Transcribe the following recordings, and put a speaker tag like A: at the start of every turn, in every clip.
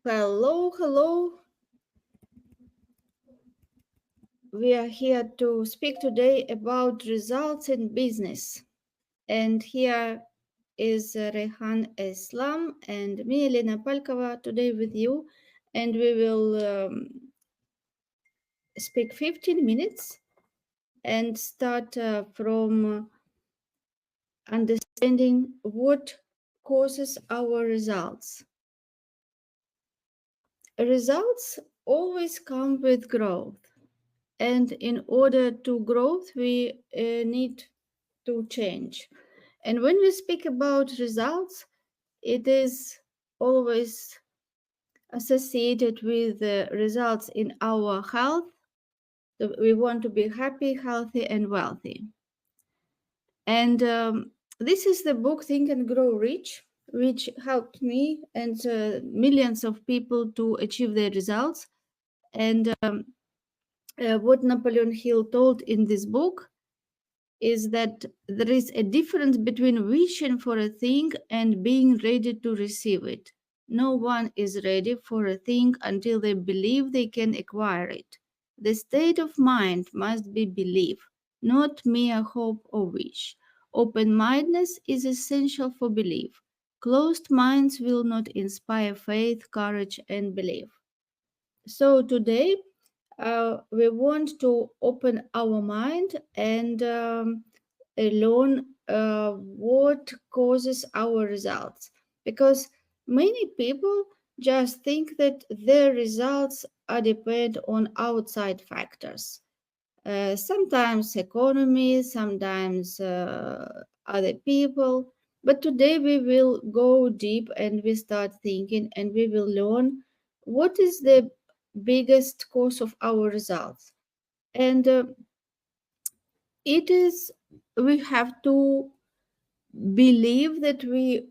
A: Hello, hello. We are here to speak today about results in business. And here is Raihan Islam and me, Elena Palkova, today with you. And we will speak 15 minutes and start from understanding what causes our results. Results always come with growth. And in order to growth, we need to change. And when we speak about results, it is always associated with the results in our health. We want to be happy, healthy, and wealthy. And this is the book Think and Grow Rich, which helped me and millions of people to achieve their results. And what Napoleon Hill told in this book is that there is a difference between wishing for a thing and being ready to receive it. No one is ready for a thing until they believe they can acquire it. The state of mind must be belief, not mere hope or wish. Open mindedness is essential for belief. Closed minds will not inspire faith, courage, and belief. So today, we want to open our mind and learn what causes our results, because many people just think that their results are depend on outside factors, sometimes economy, sometimes other people. But today we will go deep and we start thinking and we will learn what is the biggest cause of our results. And it is, we have to believe that we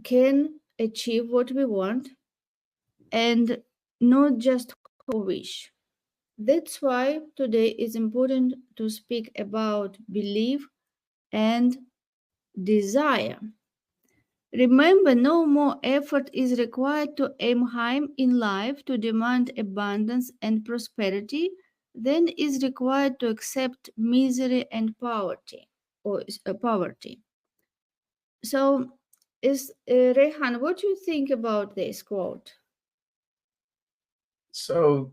A: can achieve what we want and not just wish. That's why today is important to speak about belief and desire. Remember, no more effort is required to aim high in life, to demand abundance and prosperity than is required to accept misery and poverty. Poverty. So, Rehan, what do you think about this quote?
B: So,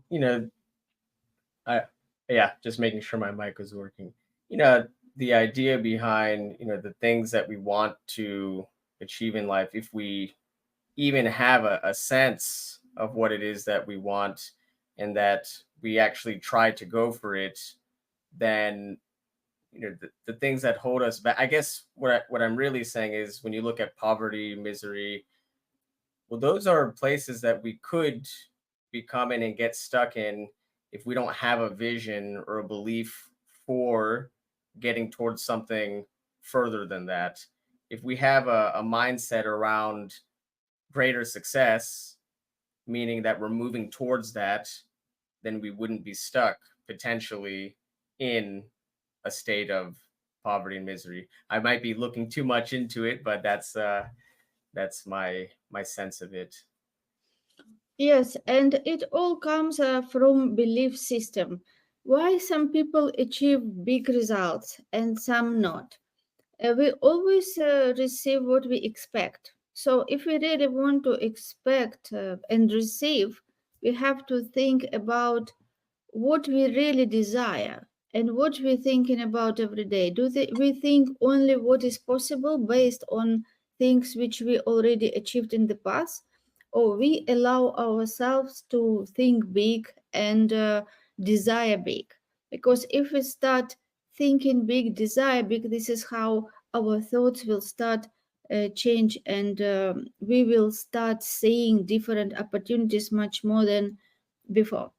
B: I yeah, just making sure my mic was working. The idea behind, the things that we want to achieve in life, if we even have a sense of what it is that we want and that we actually try to go for it, then the things that hold us back. I guess what I'm really saying is when you look at poverty, misery, well, those are places that we could become in and get stuck in if we don't have a vision or a belief for getting towards something further than that. If we have a mindset around greater success, meaning that we're moving towards that, then we wouldn't be stuck potentially in a state of poverty and misery. I might be looking too much into it, but that's my sense of it.
A: Yes, and it all comes from belief system. Why some people achieve big results and some not? We always receive what we expect. So if we really want to expect and receive, we have to think about what we really desire and what we're thinking about every day. We think only what is possible based on things which we already achieved in the past, or we allow ourselves to think big and desire big? Because if we start thinking big, desire big, this is how our thoughts will start change, and we will start seeing different opportunities much more than before.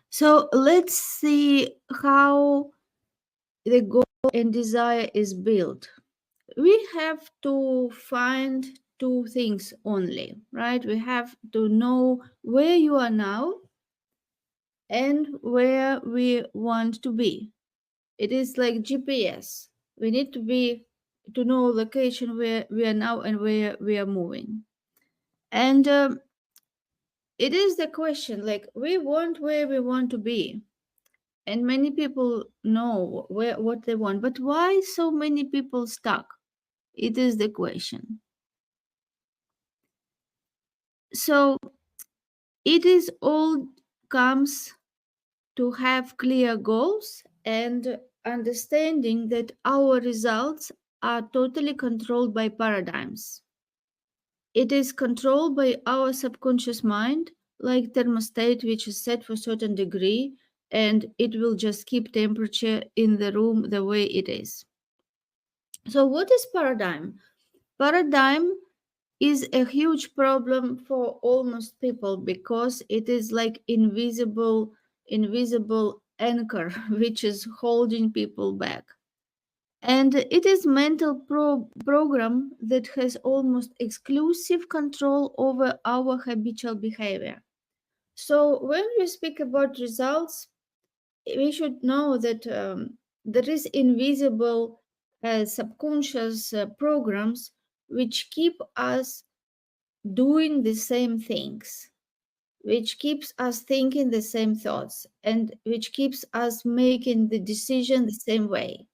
A: So let's see how the goal and desire is built. We have to find two things only, right? We have to know where you are now and where we want to be. It is like GPS. We need to know location where we are now and where we are moving. And it is the question, like we want where we want to be, and many people know where what they want, but why so many people stuck? It is the question. So it is all comes to have clear goals and understanding that our results are totally controlled by paradigms. It is controlled by our subconscious mind, like thermostat, which is set for a certain degree, and it will just keep temperature in the room the way it is. So, what is paradigm? Paradigm is a huge problem for almost people because it is like invisible anchor which is holding people back, and it is mental program that has almost exclusive control over our habitual behavior. So when we speak about results, we should know that there is invisible subconscious programs which keep us doing the same things, which keeps us thinking the same thoughts, and which keeps us making the decision the same way.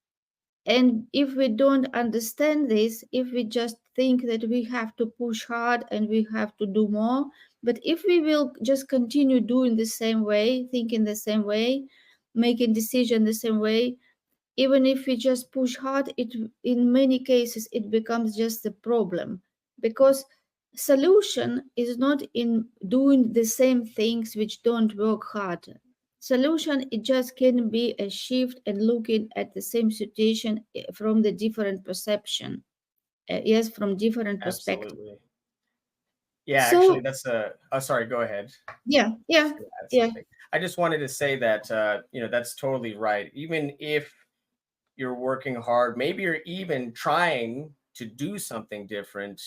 A: And if we don't understand this, if we just think that we have to push hard and we have to do more, but if we will just continue doing the same way, thinking the same way, making decision the same way, even if we just push hard, it in many cases it becomes just a problem, because solution is not in doing the same things which don't work hard. Solution, it just can be a shift and looking at the same situation from the different perception, yes, from different perspective.
B: Absolutely. Yeah, actually,
A: So
B: that's a. Oh, sorry. Go ahead.
A: yeah, yeah,
B: To add
A: yeah,
B: something. I just wanted to say that that's totally right. Even if you're working hard, maybe you're even trying to do something different,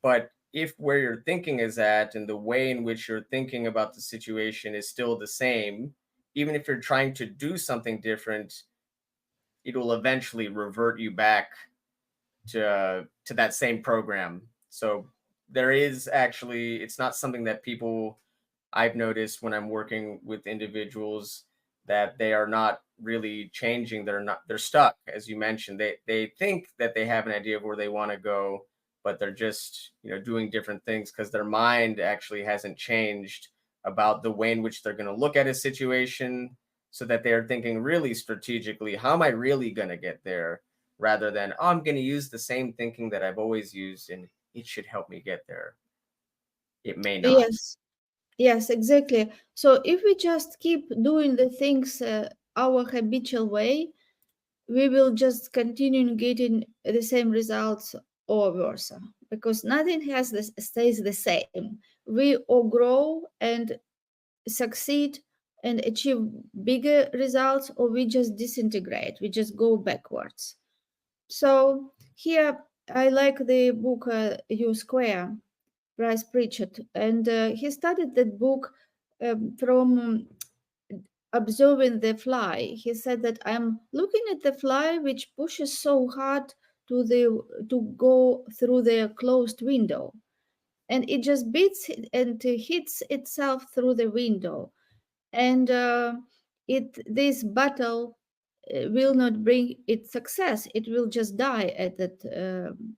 B: but if where your thinking is at and the way in which you're thinking about the situation is still the same, even if you're trying to do something different, it'll eventually revert you back to that same program. So there is actually, it's not something that people, I've noticed when I'm working with individuals, that they are not really changing. They're stuck, as you mentioned. They think that they have an idea of where they want to go, but they're just, doing different things because their mind actually hasn't changed about the way in which they're going to look at a situation, so that they are thinking really strategically, how am I really going to get there? Rather than, oh, I'm going to use the same thinking that I've always used and it should help me get there. It may not.
A: yes. Yes, exactly. So if we just keep doing the things our habitual way, we will just continue getting the same results or worse, because nothing has this stays the same. We all grow and succeed and achieve bigger results, or we just disintegrate. We just go backwards. So here I like the book U Square, Bryce Pritchett, and he studied that book from observing the fly. He said that I'm looking at the fly which pushes so hard to go through the closed window, and it just beats it and hits itself through the window, and it this battle will not bring it success. It will just die at that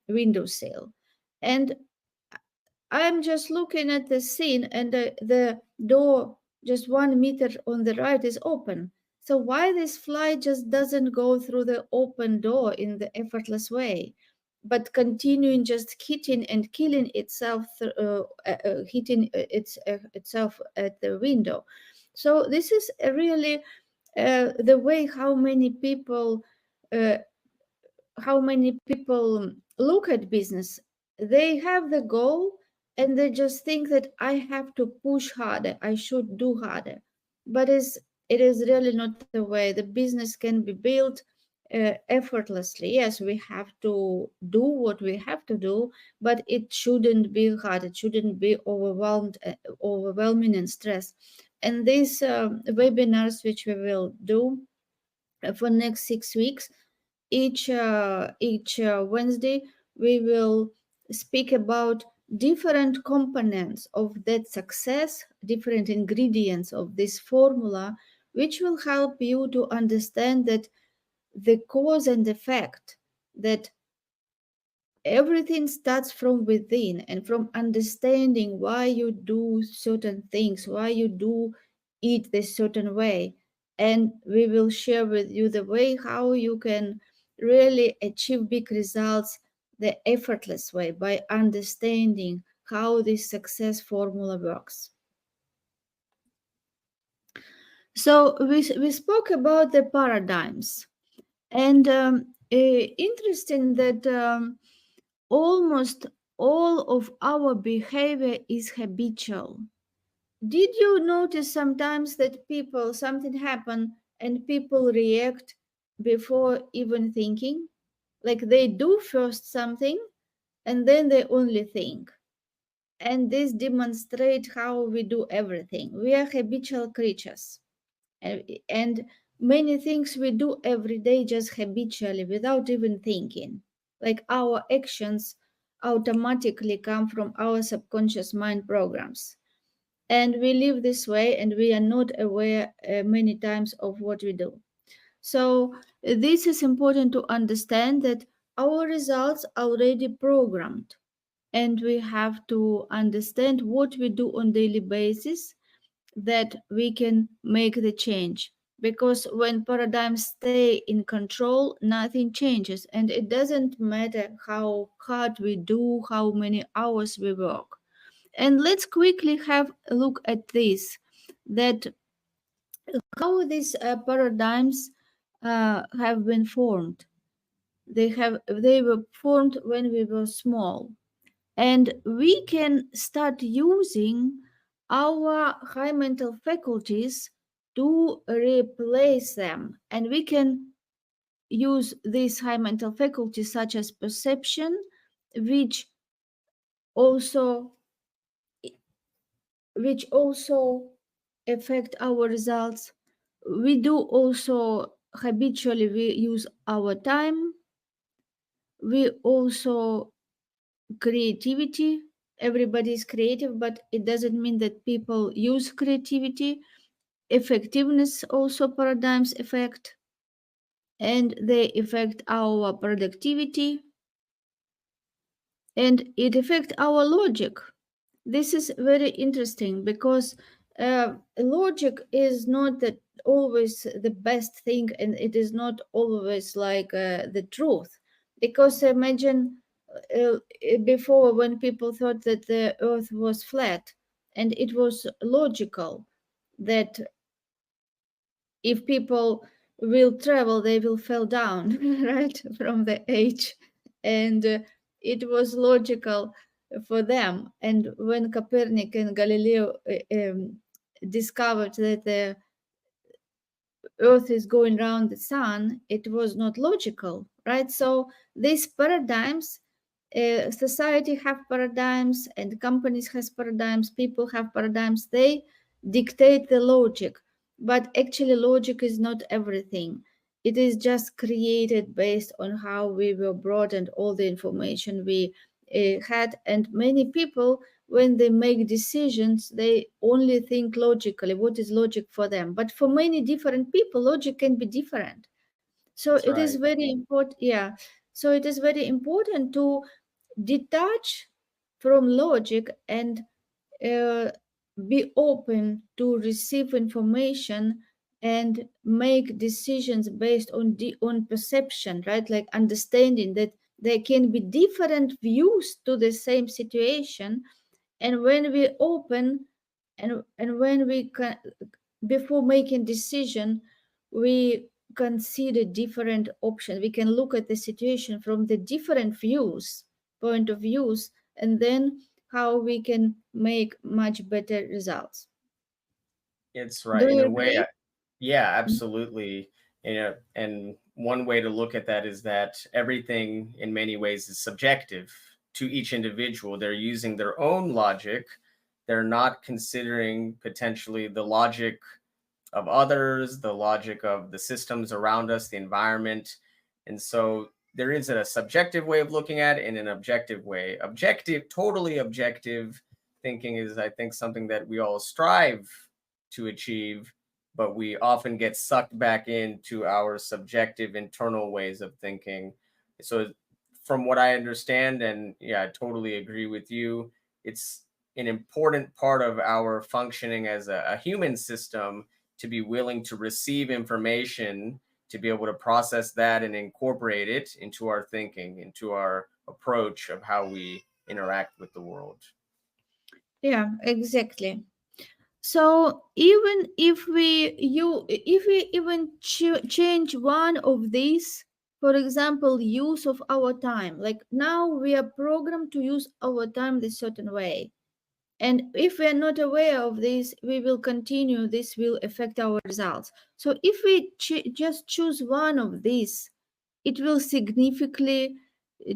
A: windowsill, and I'm just looking at the scene, and the door just 1 meter on the right is open. So why this fly just doesn't go through the open door in the effortless way, but continuing just hitting and killing itself, hitting itself at the window. So this is really the way uh, how many people look at business. They have the goal and they just think that I have to push harder, I should do harder. But it is really not the way. The business can be built effortlessly. Yes, we have to do what we have to do, but it shouldn't be hard. It shouldn't be overwhelming and stress. And these webinars, which we will do for next 6 weeks, each Wednesday we will speak about different components of that success, different ingredients of this formula, which will help you to understand that the cause and effect, that everything starts from within and from understanding why you do certain things, why you do eat this certain way. And we will share with you the way how you can really achieve big results the effortless way by understanding how this success formula works. So we spoke about the paradigms, and interesting that almost all of our behavior is habitual. Did you notice sometimes that people, something happen and people react before even thinking? Like they do first something and then they only think. And this demonstrates how we do everything. We are habitual creatures. And many things we do every day just habitually without even thinking. Like our actions automatically come from our subconscious mind programs, and we live this way and we are not aware many times of what we do. So this is important to understand that our results are already programmed, and we have to understand what we do on daily basis that we can make the change, because when paradigms stay in control nothing changes, and it doesn't matter how hard we do, how many hours we work. And let's quickly have a look at this, that how these paradigms have been formed. They were formed when we were small, and we can start using our high mental faculties to replace them, and we can use these high mental faculties such as perception, which also which also affect our results. We do also habitually we use our time. We also creativity. Everybody is creative, but it doesn't mean that people use creativity. Effectiveness also paradigms affect, and they affect our productivity, and it affect our logic. This is very interesting because logic is not that always the best thing, and it is not always like the truth. Because imagine before, when people thought that the earth was flat, and it was logical that if people will travel they will fall down right from the edge, and it was logical for them. And when Copernic and Galileo discovered that the earth is going around the sun, it was not logical, right? So these paradigms, society have paradigms, and companies has paradigms, people have paradigms, they dictate the logic. But actually logic is not everything. It is just created based on how we were brought and all the information we had. And many people, when they make decisions they only think logically what is logic for them, but for many different people logic can be different. So
B: That's
A: it is
B: right.
A: very important, yeah. So it is very important to detach from logic and uh, be open to receive information and make decisions based on on perception, right? Like understanding that there can be different views to the same situation. And when we open, and when we can, before making decision, we consider different options, we can look at the situation from the different views, point of views, and then how we can make much better results.
B: It's
A: Do
B: right. In
A: you
B: a way,
A: agree?
B: yeah, absolutely. And one way to look at that is that everything in many ways is subjective to each individual. They're using their own logic. They're not considering potentially the logic of others, the logic of the systems around us, the environment. And so there is a subjective way of looking at it and an objective way. Totally objective thinking is, I think, something that we all strive to achieve, but we often get sucked back into our subjective internal ways of thinking. So, from what I understand, and yeah, I totally agree with you, it's an important part of our functioning as a human system to be willing to receive information, to be able to process that and incorporate it into our thinking, into our approach of how we interact with the world.
A: Yeah, exactly. So even if we even change one of these, for example, use of our time, like now we are programmed to use our time this certain way. And if we are not aware of this, we will continue, this will affect our results. So if we just choose one of these, it will significantly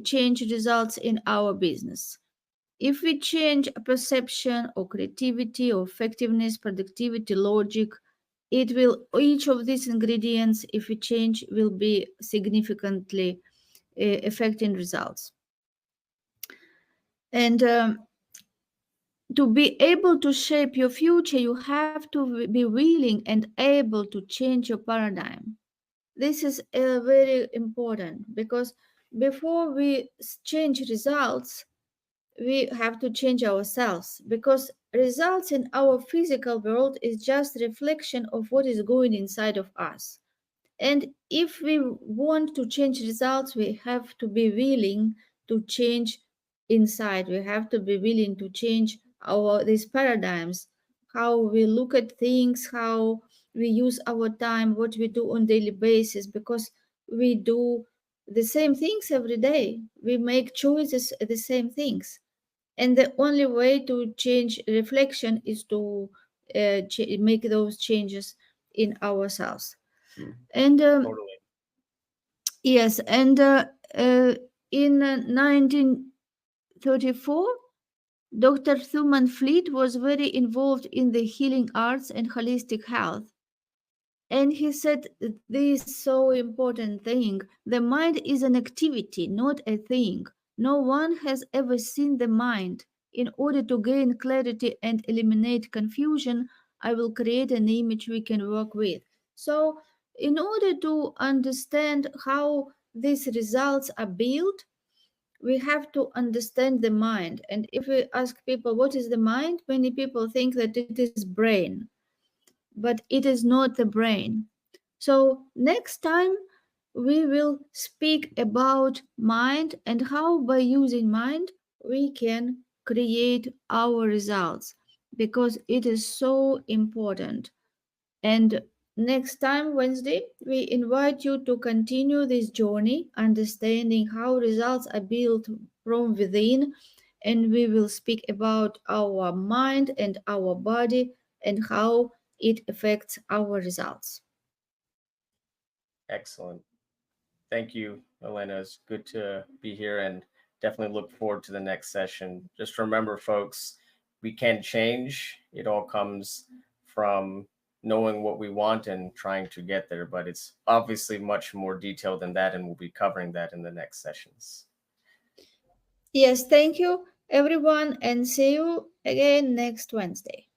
A: change results in our business. If we change perception or creativity or effectiveness, productivity, logic, it will, each of these ingredients, if we change, will be significantly affecting results. And to be able to shape your future, you have to be willing and able to change your paradigm. This is very important because before we change results, we have to change ourselves, because results in our physical world is just reflection of what is going inside of us. And if we want to change results, we have to be willing to change inside. We have to be willing to change our these paradigms, how we look at things, how we use our time, what we do on daily basis, because we do the same things every day. We make choices the same things. And the only way to change reflection is to make those changes in ourselves. And
B: Totally.
A: yes, and in 1934, Dr. Thuman Fleet was very involved in the healing arts and holistic health. And he said this so important thing: the mind is an activity, not a thing. No one has ever seen the mind. In order to gain clarity and eliminate confusion, I will create an image we can work with. So, in order to understand how these results are built, we have to understand the mind. And if we ask people what is the mind, many people think that it is brain, but it is not the brain. So, next time we will speak about mind and how by using mind we can create our results, because it is so important. And next time, Wednesday, we invite you to continue this journey, understanding how results are built from within. And we will speak about our mind and our body and how it affects our results.
B: Excellent. Thank you, Elena. It's good to be here and definitely look forward to the next session. Just remember, folks, we can change. It all comes from knowing what we want and trying to get there, but it's obviously much more detailed than that, and we'll be covering that in the next sessions.
A: Yes, thank you, everyone, and see you again next Wednesday.